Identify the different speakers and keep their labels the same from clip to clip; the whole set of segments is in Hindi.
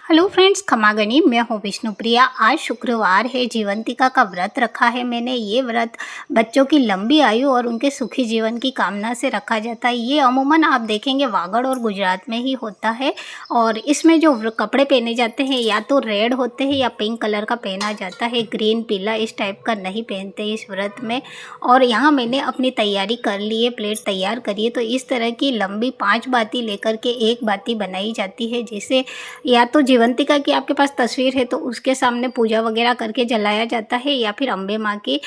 Speaker 1: Hello friends, खमागणी। मैं हूँ विष्णुप्रिया। आज शुक्रवार है, जीवंतिका का व्रत रखा है मैंने। ये व्रत बच्चों की लंबी आयु और उनके सुखी जीवन की कामना से रखा जाता है। ये अमूमन आप देखेंगे वागड़ और गुजरात में ही होता है। और इसमें जो कपड़े पहने जाते हैं या तो रेड होते हैं या पिंक कलर का पहना जाता है। ग्रीन पीला इस टाइप का नहीं पहनते इस व्रत में। और यहाँ मैंने अपनी तैयारी कर ली है, प्लेट तैयार करी है। तो इस तरह की लंबी 5 बाती लेकर के एक बाती बनाई जाती है, जिसे या तो जीवंतिका की आपके पास तस्वीर है तो उसके सामने पूजा वगैरह करके जलाया जाता है, या फिर अम्बे माँ की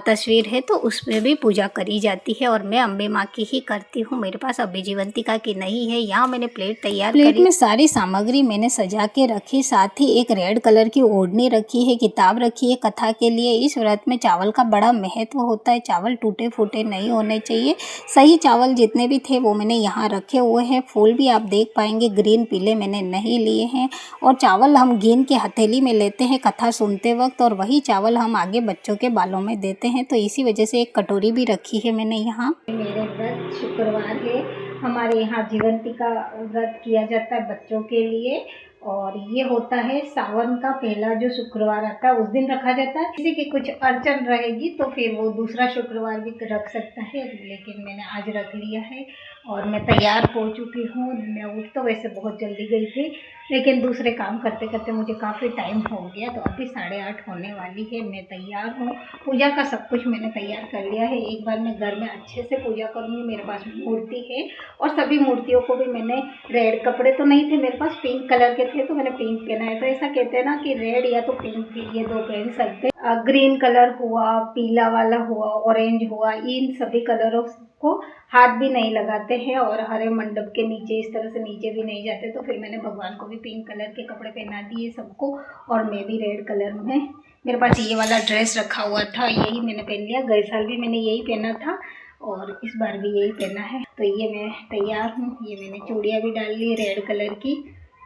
Speaker 1: तस्वीर है तो उसमें भी पूजा करी जाती है। और मैं अम्बे माँ की ही करती हूँ, मेरे पास अभी जीवंतिका की नहीं है। यहाँ मैंने प्लेट तैयार करी। प्लेट में सारी सामग्री मैंने सजा के रखी, साथ ही एक रेड कलर की ओढ़नी रखी है, किताब रखी है कथा के लिए। इस व्रत में चावल का बड़ा महत्व होता है। चावल टूटे फूटे नहीं होने चाहिए। सही चावल जितने भी थे वो मैंने यहाँ रखे हुए हैं। फूल भी आप देख पाएंगे ग्रीन पीले मैंने नहीं लिए हैं। और चावल हम घीन के हथेली में लेते हैं कथा सुनते वक्त, और वही चावल हम आगे बच्चों के बालों में देते हैं। तो इसी वजह से एक कटोरी भी रखी है मैंने यहाँ। मेरे व्रत शुक्रवार है, हमारे यहाँ जीवंतिका व्रत किया जाता है बच्चों के लिए। और ये होता है सावन का पहला जो शुक्रवार आता है उस दिन रखा जाता है। किसी की कुछ अड़चन रहेगी तो फिर वो दूसरा शुक्रवार भी रख सकता है, लेकिन मैंने आज रख लिया है। और मैं तैयार हो चुकी हूँ। मैं उठ तो वैसे बहुत जल्दी गई थी, लेकिन दूसरे काम करते करते मुझे काफ़ी टाइम हो गया। तो अभी 8:30 होने वाली है। मैं तैयार हूँ। पूजा का सब कुछ मैंने तैयार कर लिया है। एक बार मैं घर में अच्छे से पूजा करूँगी। मेरे पास मूर्ति है और सभी मूर्तियों को भी मैंने रेड कपड़े तो नहीं थे मेरे पास, पिंक कलर के थे तो मैंने पिंक पहना है। तो ऐसा कहते हैं ना कि रेड या तो पिंक ये दो पहन सकते हैं। ग्रीन कलर हुआ, पीला वाला हुआ, ऑरेंज हुआ, इन सभी कलरों को हाथ भी नहीं लगाते हैं। और हरे मंडप के नीचे इस तरह से नीचे भी नहीं जाते। तो फिर मैंने भगवान को भी पिंक कलर के कपड़े पहना दिए सबको, और मैं भी रेड कलर में। मेरे पास ये वाला ड्रेस रखा हुआ था, यही मैंने पहन लिया। गए साल भी मैंने यही पहना था और इस बार भी यही पहना है। तो ये मैं तैयार हूँ। ये मैंने चूड़ियाँ भी डाल ली रेड कलर की,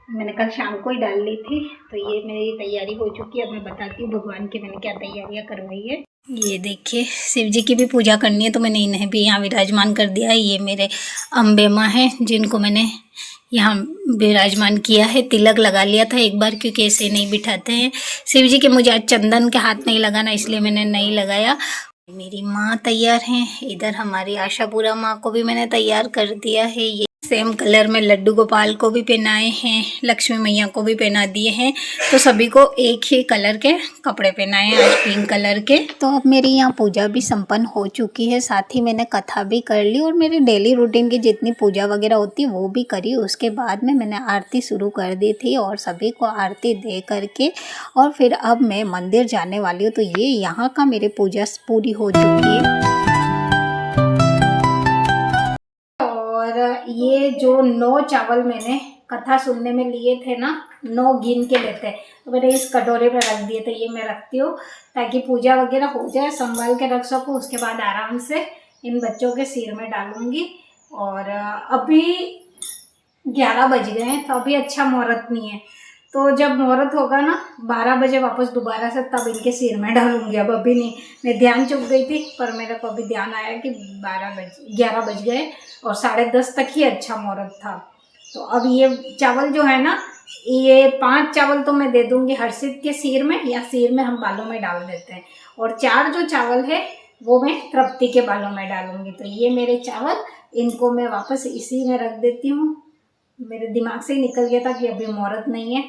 Speaker 1: मैंने कल शाम को ही डाल ली थी। तो ये मेरी तैयारी हो चुकी है। अब मैं बताती हूँ भगवान की मैंने क्या तैयारियाँ करवाई है। ये देखिए, शिव जी की भी पूजा करनी है तो मैंने इन्हें भी यहाँ विराजमान कर दिया है। ये मेरे अम्बे माँ हैं जिनको मैंने यहाँ विराजमान किया है। तिलक लगा लिया था एक बार, क्योंकि ऐसे नहीं बिठाते हैं शिव जी के। मुझे आज चंदन के हाथ नहीं लगाना, इसलिए मैंने नहीं लगाया। मेरी माँ तैयार हैं। इधर हमारी आशापुरा माँ को भी मैंने तैयार कर दिया है। ये सेम कलर में लड्डू गोपाल को भी पहनाए हैं, लक्ष्मी मैया को भी पहना दिए हैं। तो सभी को एक ही कलर के कपड़े पहनाए हैं आज, पिंक कलर के। तो अब मेरी यहाँ पूजा भी संपन्न हो चुकी है, साथ ही मैंने कथा भी कर ली और मेरी डेली रूटीन की जितनी पूजा वगैरह होती है वो भी करी। उसके बाद में मैंने आरती शुरू कर दी थी और सभी को आरती दे करके और फिर अब मैं मंदिर जाने वाली हूँ। तो ये यहाँ का मेरी पूजा पूरी हो चुकी है। ये जो 9 चावल मैंने कथा सुनने में लिए थे ना, 9 गिन के लेते हैं, तो मैंने इस कटोरे में रख दिए। तो ये मैं रखती हूँ ताकि पूजा वगैरह हो जाए, संभाल के रख सकूँ। उसके बाद आराम से इन बच्चों के सिर में डालूंगी। और अभी 11 बज गए हैं तो अभी अच्छा मुहूर्त नहीं है। तो जब मुहूर्त होगा ना 12 बजे वापस दोबारा से, तब इनके सिर में डालूंगी। अब अभी नहीं, मैं ध्यान चुक गई थी, पर मेरे को अभी ध्यान आया कि 11 बज गए और 10:30 तक ही अच्छा मुहूर्त था। तो अब ये चावल जो है ना, ये 5 चावल तो मैं दे दूंगी हर्षित के सिर में, या सिर में हम बालों में डाल देते हैं। और 4 जो चावल है वो मैं तृप्ति के बालों में डालूंगी। तो ये मेरे चावल, इनको मैं वापस इसी में रख देती हूँ। मेरे दिमाग से ही निकल गया था कि अभी मुहूर्त नहीं है।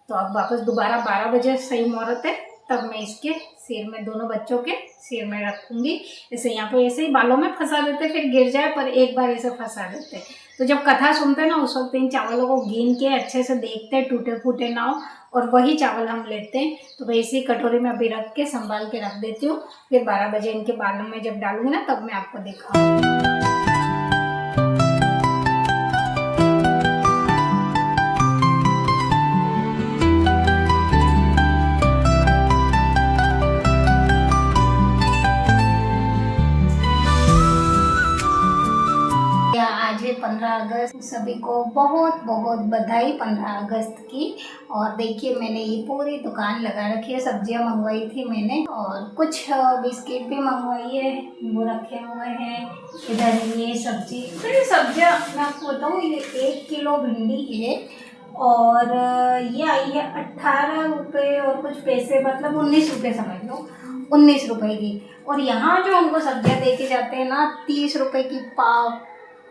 Speaker 1: तो अब वापस दोबारा 12 बजे सही मुहूर्त है, तब मैं इसके सिर में, दोनों बच्चों के सिर में रखूंगी। ऐसे यहाँ पे ऐसे ही बालों में फंसा देते, फिर गिर जाए, पर एक बार ऐसे फंसा देते। तो जब कथा सुनते हैं ना, उस वक्त इन चावलों को गिन के अच्छे से देखते हैं टूटे फूटे ना हो, और वही चावल हम लेते हैं। तो मैं इसी कटोरी में अभी रख के संभाल के रख देती हूँ। फिर 12 बजे इनके बालों में जब डालूंगी ना, तब मैं आपको दिखाऊंगी। आज है 15 अगस्त। सभी को बहुत बहुत बधाई 15 अगस्त की। और देखिए मैंने ये पूरी दुकान लगा रखी है, सब्जियां मंगवाई थी मैंने और कुछ बिस्किट भी मंगवाई है, वो रखे हुए हैं इधर। ये सब्जियां मैं आपको बताऊँ, ये 1 किलो भिंडी है और ये आई है 18 रुपये और कुछ पैसे, मतलब 19 रुपये समझ लो, 19 रुपये की। और यहाँ जो हमको सब्जियाँ दे के जाते हैं ना, 30 रुपये की पाव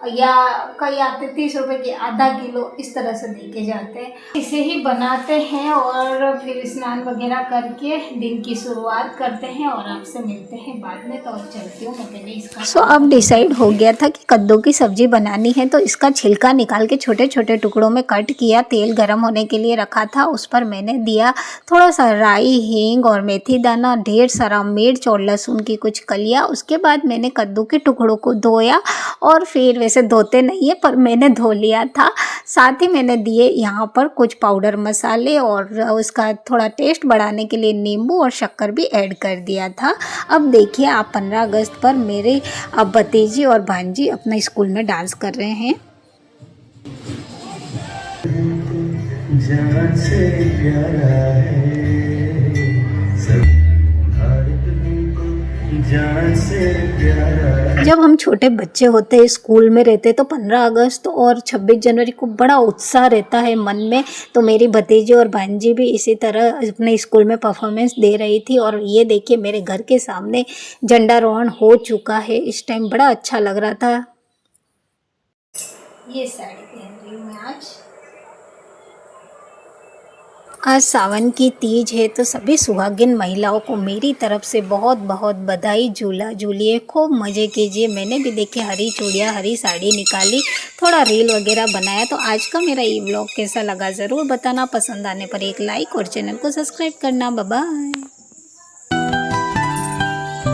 Speaker 1: या कई आते 30 रुपये की आधा किलो, इस तरह से दे के जाते हैं। इसे ही बनाते हैं और फिर स्नान वगैरह करके दिन की शुरुआत करते हैं और आपसे मिलते हैं बाद में। तो अब चलती हूँ मैं पहले इसका। अब डिसाइड हो गया था कि कद्दू की सब्जी बनानी है, तो इसका छिलका निकाल के छोटे छोटे टुकड़ों में कट किया। तेल गर्म होने के लिए रखा था, उस पर मैंने दिया थोड़ा सा राई, हींग और मेथी दाना, ढेर सारा मिर्च और लहसुन की कुछ कलियाँ। उसके बाद मैंने कद्दू के टुकड़ों को धोया और फिर वैसे धोते नहीं है पर मैंने धो लिया था। साथ ही मैंने दिए यहाँ पर कुछ पाउडर मसाले और उसका थोड़ा टेस्ट बढ़ाने के लिए नींबू और शक्कर भी ऐड कर दिया था। अब देखिए आप 15 अगस्त पर मेरे अब भतीजी और भांजी अपना स्कूल में डांस कर रहे हैं। जान से प्यारा है जान से प्यारा। जब हम छोटे बच्चे होते स्कूल में रहते तो 15 अगस्त और 26 जनवरी को बड़ा उत्साह रहता है मन में। तो मेरी भतीजी और भांजी भी इसी तरह अपने स्कूल में परफॉर्मेंस दे रही थी। और ये देखिए मेरे घर के सामने झंडारोहण हो चुका है, इस टाइम बड़ा अच्छा लग रहा था। ये साड़ी पहन रही हूँ मैं आज सावन की तीज है, तो सभी सुहागिन महिलाओं को मेरी तरफ से बहुत बहुत बधाई। झूला झूलिए, खूब मज़े कीजिए। मैंने भी देखे हरी चूड़ियाँ, हरी साड़ी निकाली, थोड़ा रील वगैरह बनाया। तो आज का मेरा ये व्लॉग कैसा लगा ज़रूर बताना। पसंद आने पर एक लाइक और चैनल को सब्सक्राइब करना। Bye bye.